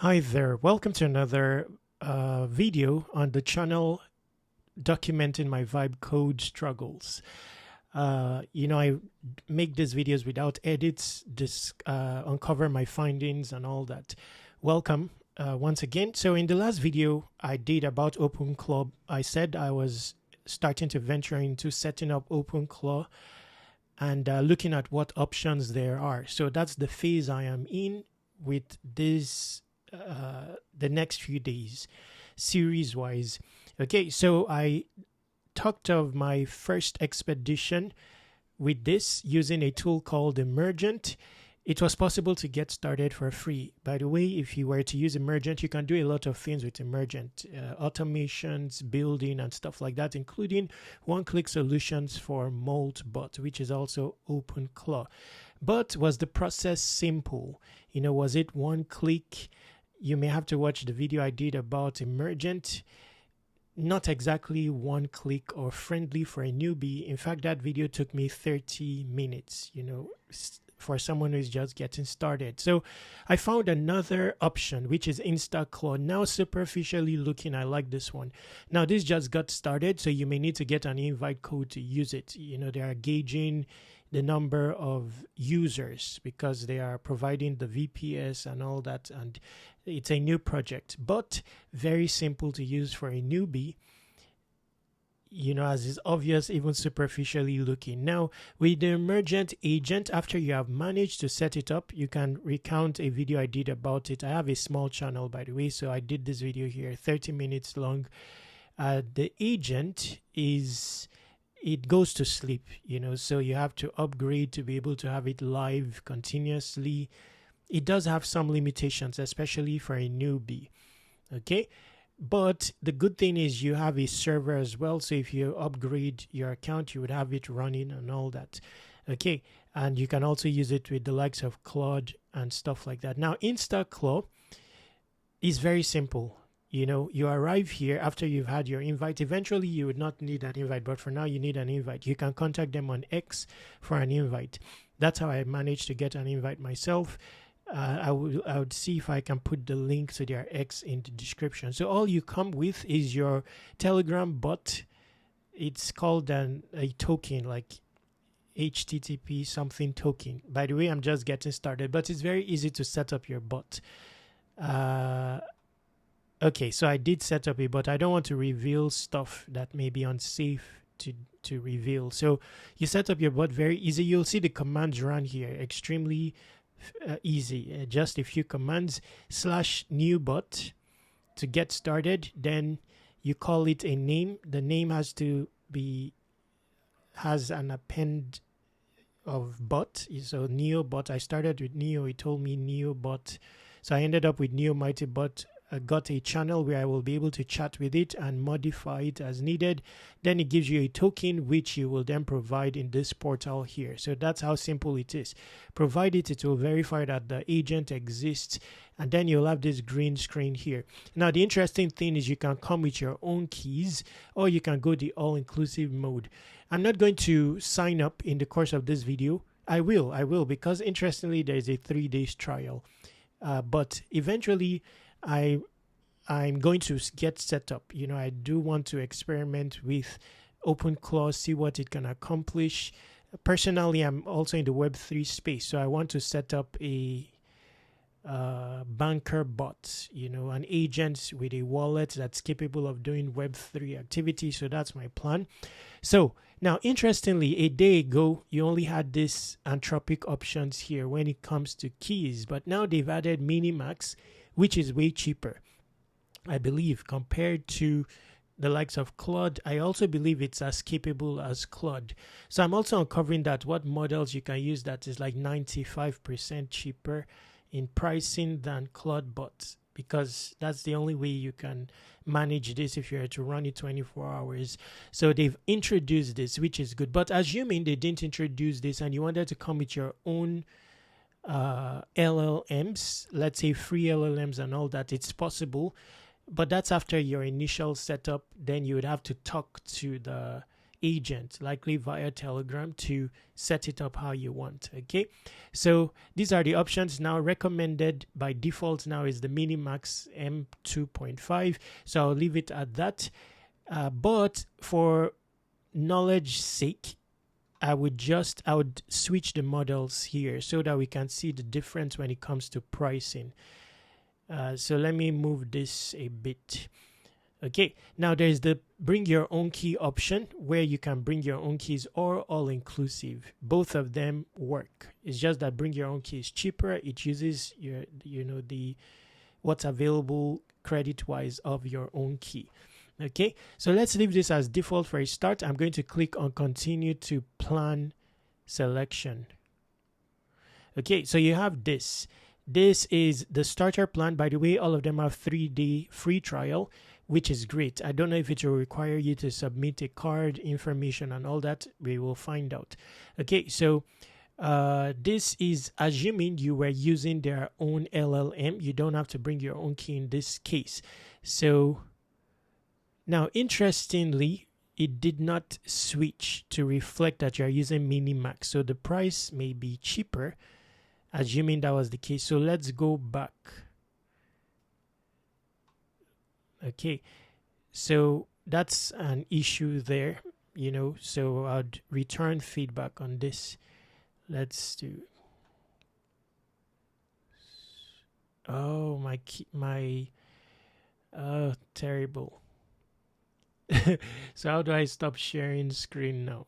Hi there, welcome to another video on the channel documenting my vibe code struggles. I make these videos without edits, uncover my findings and all that. Welcome once again. So in the last video I did about OpenClaw, I said I was starting to venture into setting up OpenClaw and looking at what options there are. So that's the phase I am in with this the next few days series wise. Okay, so I talked of my first expedition with this using a tool called Emergent. It was possible to get started for free. By the way, if you were to use Emergent, you can do a lot of things with Emergent, automations, building and stuff like that, including one-click solutions for Moltbot, which is also OpenClaw. But was the process simple? Was it one click? You may have to watch the video I did about Emergent. Not exactly one click or friendly for a newbie. In fact, that video took me 30 minutes, for someone who's just getting started. So I found another option, which is Instaclaw. Now, superficially looking, I like this one. Now, this just got started, so you may need to get an invite code to use it. They are gauging the number of users because they are providing the VPS and all that, and it's a new project, but very simple to use for a newbie, as is obvious, even superficially looking. Now, with the Emergent agent, after you have managed to set it up, you can recount a video I did about it. I have a small channel, by the way, so I did this video here, 30 minutes long. The agent it goes to sleep, so you have to upgrade to be able to have it live continuously. It does have some limitations, especially for a newbie. Okay, but the good thing is you have a server as well, so if you upgrade your account, you would have it running and all that. Okay, and you can also use it with the likes of Claude and stuff like that. Now, Instaclaw is very simple. You arrive here after you've had your invite. Eventually, you would not need an invite, but for now, you need an invite. You can contact them on X for an invite. That's how I managed to get an invite myself. I would see if I can put the link to their X in the description. So all you come with is your Telegram bot. It's called a token, like HTTP something token. By the way, I'm just getting started, but it's very easy to set up your bot. Okay, so I did set up a bot. I don't want to reveal stuff that may be unsafe to reveal. So you set up your bot very easy. You'll see the commands run here. Extremely easy. Just a few commands. /new bot to get started. Then you call it a name. The name has an append of bot. So Neo bot. I started with Neo. It told me Neo bot. So I ended up with Neo Mighty Bot. I got a channel where I will be able to chat with it and modify it as needed. Then it gives you a token which you will then provide in this portal here. So that's how simple it is. Provide it, it will verify that the agent exists, and then you'll have this green screen here. Now, the interesting thing is you can come with your own keys, or you can go the all-inclusive mode. I'm not going to sign up in the course of this video. I will, because interestingly, there is a 3 days trial. But eventually, I'm going to get set up. I do want to experiment with OpenClaw, see what it can accomplish. Personally, I'm also in the Web3 space, so I want to set up a banker bot, an agent with a wallet that's capable of doing Web3 activity. So that's my plan. So now, interestingly, a day ago, you only had this Anthropic options here when it comes to keys, but now they've added Minimax, which is way cheaper, I believe, compared to the likes of Claude. I also believe it's as capable as Claude. So I'm also uncovering that what models you can use that is like 95% cheaper in pricing than Claude bots, because that's the only way you can manage this if you're to run it 24 hours. So they've introduced this, which is good. But assuming they didn't introduce this and you wanted to come with your own LLMs, let's say free LLMs and all that, it's possible, but that's after your initial setup. Then you would have to talk to the agent, likely via Telegram, to set it up how you want. Okay, so these are the options. Now recommended by default now is the Minimax M2.5, so I'll leave it at that. But for knowledge sake, I would switch the models here so that we can see the difference when it comes to pricing. So let me move this a bit. Okay, now there's the bring your own key option, where you can bring your own keys, or all inclusive. Both of them work. It's just that bring your own key is cheaper. It uses your, the what's available credit wise of your own key. Okay, so let's leave this as default for a start. I'm going to click on continue to plan selection. Okay, so you have this. This is the starter plan. By the way, all of them have 3-day free trial, which is great. I don't know if it will require you to submit a card information and all that. We will find out. Okay, so this is assuming you were using their own LLM. You don't have to bring your own key in this case. So now, interestingly, it did not switch to reflect that you're using Minimax. So the price may be cheaper, assuming that was the case. So let's go back. Okay, so that's an issue there, so I'd return feedback on this. Let's do. Oh, terrible. So how do I stop sharing screen now?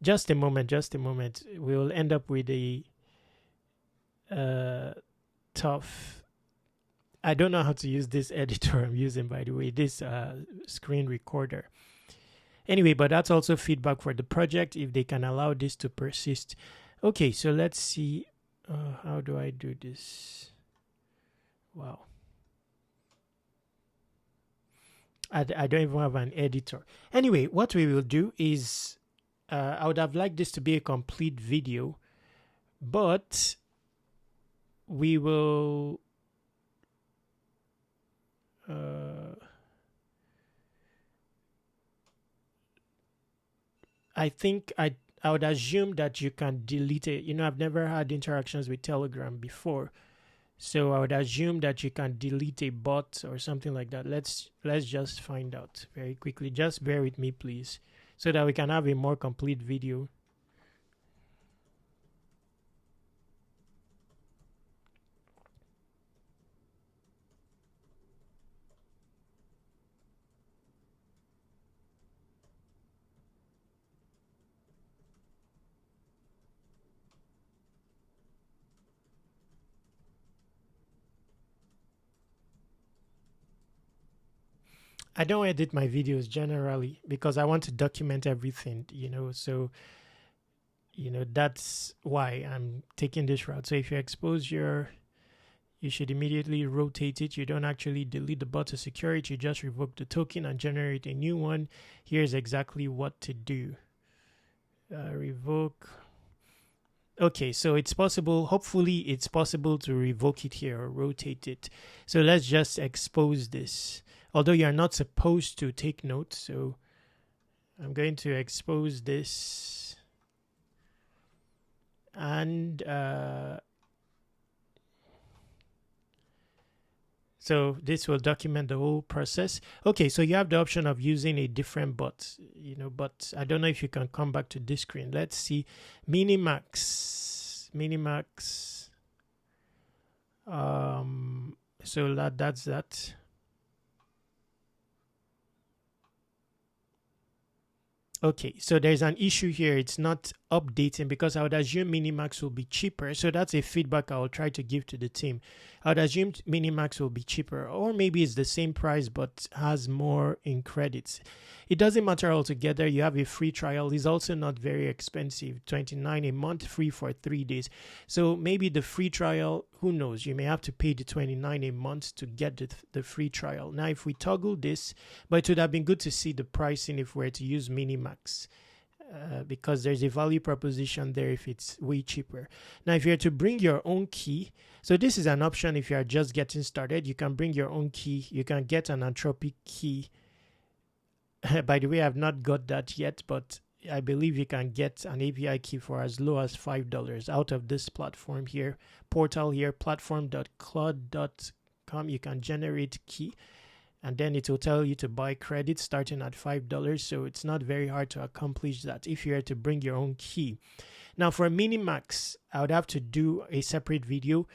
Just a moment. We will end up with a tough. I don't know how to use this editor I'm using, by the way, this screen recorder. Anyway, but that's also feedback for the project if they can allow this to persist. Okay, so let's see. How do I do this? Wow. I don't even have an editor. Anyway, what we will do is I would have liked this to be a complete video, but we will I think I would assume that you can delete it. I've never had interactions with Telegram before, so I would assume that you can delete a bot or something like that. Let's just find out very quickly. Just bear with me, please, so that we can have a more complete video. I don't edit my videos generally because I want to document everything, so, that's why I'm taking this route. So if you expose you should immediately rotate it. You don't actually delete the bot to secure it. You just revoke the token and generate a new one. Here's exactly what to do. Revoke. Okay, so it's possible. Hopefully it's possible to revoke it here or rotate it. So let's just expose this. Although you're not supposed to take notes, so I'm going to expose this. And so this will document the whole process. Okay, so you have the option of using a different bot, but I don't know if you can come back to this screen. Let's see. Minimax. So that's that. Okay, so there's an issue here. It's not updating because I would assume Minimax will be cheaper. So that's a feedback I will try to give to the team. I would assume Minimax will be cheaper, or maybe it's the same price but has more in credits. It doesn't matter altogether. You have a free trial. It's also not very expensive. $29 a month, free for 3 days. So maybe the free trial, who knows? You may have to pay the $29 a month to get the free trial. Now, if we toggle this, but it would have been good to see the pricing if we were to use Minimax. because there's a value proposition there if it's way cheaper. Now, if you're to bring your own key, so this is an option if you are just getting started. You can bring your own key. You can get an Anthropic key. By the way, I've not got that yet, but I believe you can get an API key for as low as $5 out of this platform here, portal here, platform.claude.com. You can generate key, and then it will tell you to buy credit starting at $5. So it's not very hard to accomplish that if you are to bring your own key. Now for Minimax, I would have to do a separate video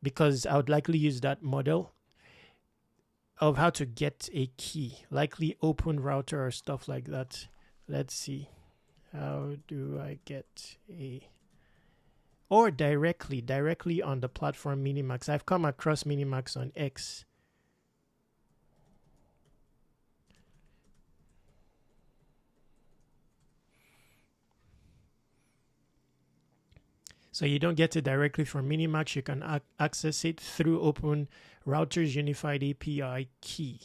because I would likely use that model of how to get a key, likely open router or stuff like that. Let's see. How do I get a... Or directly on the platform Minimax. I've come across Minimax on X. So you don't get it directly from Minimax. You can access it through Open Routers Unified API Key.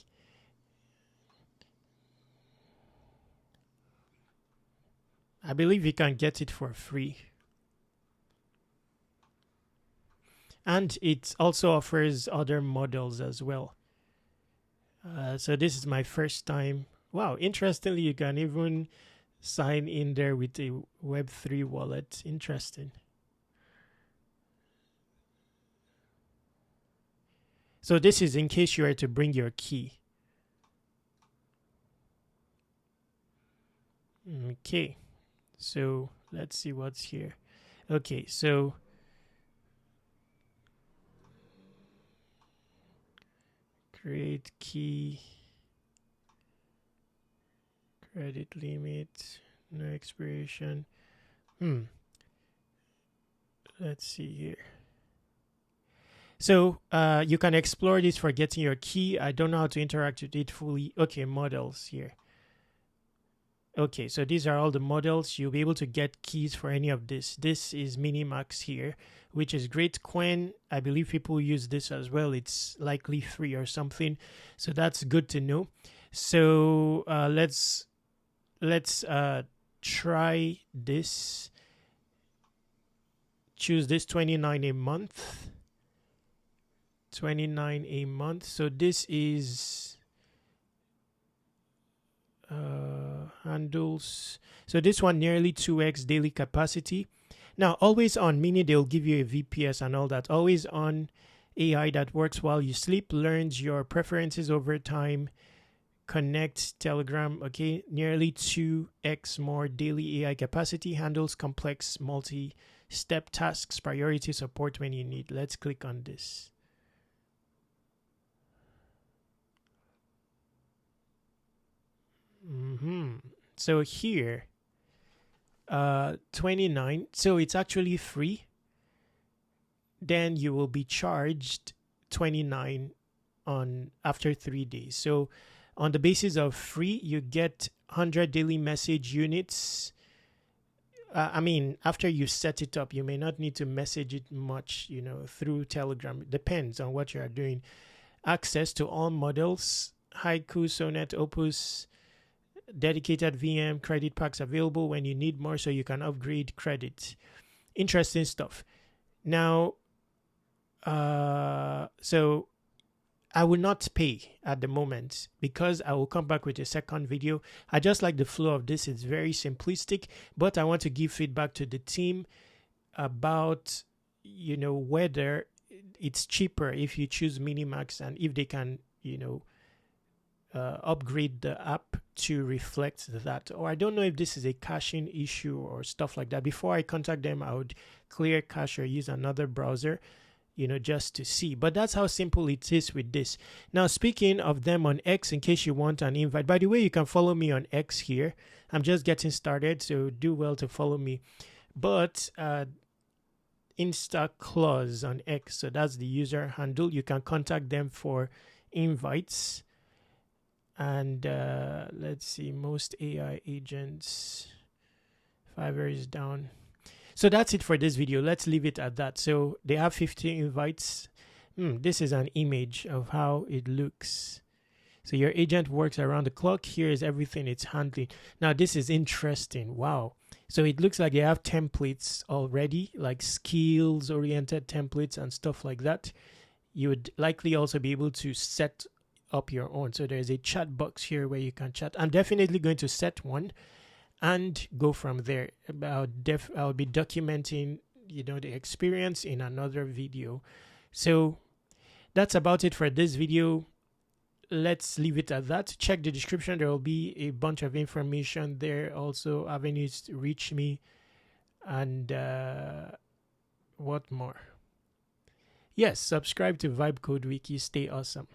I believe you can get it for free. And it also offers other models as well. So this is my first time. Wow, interestingly, you can even sign in there with a Web3 wallet. Interesting. So this is in case you are to bring your key. Okay, so let's see what's here. Okay, so create key, credit limit, no expiration. Let's see here. So you can explore this for getting your key. I don't know how to interact with it fully. Okay, models here. Okay, so these are all the models. You'll be able to get keys for any of this. This is Minimax here, which is great. Quen, I believe people use this as well. It's likely free or something. So that's good to know. So let's try this. Choose this, 29 a month. 29 a month. So this is handles. So this one nearly 2x daily capacity. Now always on, meaning they'll give you a VPS and all that. Always on AI that works while you sleep, learns your preferences over time, connect Telegram. Okay, nearly 2x more daily AI capacity, handles complex multi-step tasks, priority support when you need. Let's click on this. So here 29, so it's actually free. Then you will be charged 29 on after 3 days. So on the basis of free, you get 100 daily message units. I mean, after you set it up, you may not need to message it much, you know, through Telegram. It depends on what you are doing. Access to all models, Haiku, Sonnet, Opus, dedicated VM credit packs available when you need more, so you can upgrade credit. Interesting stuff. Now, so I will not pay at the moment because I will come back with a second video. I just like the flow of this. It's very simplistic, but I want to give feedback to the team about, you know, whether it's cheaper if you choose Minimax and if they can, you know, upgrade the app to reflect that. Or I don't know if this is a caching issue or stuff like that. Before I contact them, I would clear cache or use another browser, you know, just to see. But that's how simple it is with this. Now, speaking of them on X, in case you want an invite, by the way, you can follow me on X here. I'm just getting started, so do well to follow me. But Instaclaw on X, so that's the user handle. You can contact them for invites. And let's see, most AI agents, Fiverr is down. So that's it for this video. Let's leave it at that. So they have 50 invites. This is an image of how it looks. So your agent works around the clock. Here is everything it's handling. Now this is interesting. Wow. So it looks like you have templates already, like skills oriented templates and stuff like that. You would likely also be able to set up your own. So there's a chat box here where you can chat. I'm definitely going to set one and go from there. I'll be documenting, the experience in another video. So that's about it for this video. Let's leave it at that. Check the description. There will be a bunch of information there. Also, avenues to reach me. And what more? Yes, subscribe to Vibe Code Wiki. Stay awesome.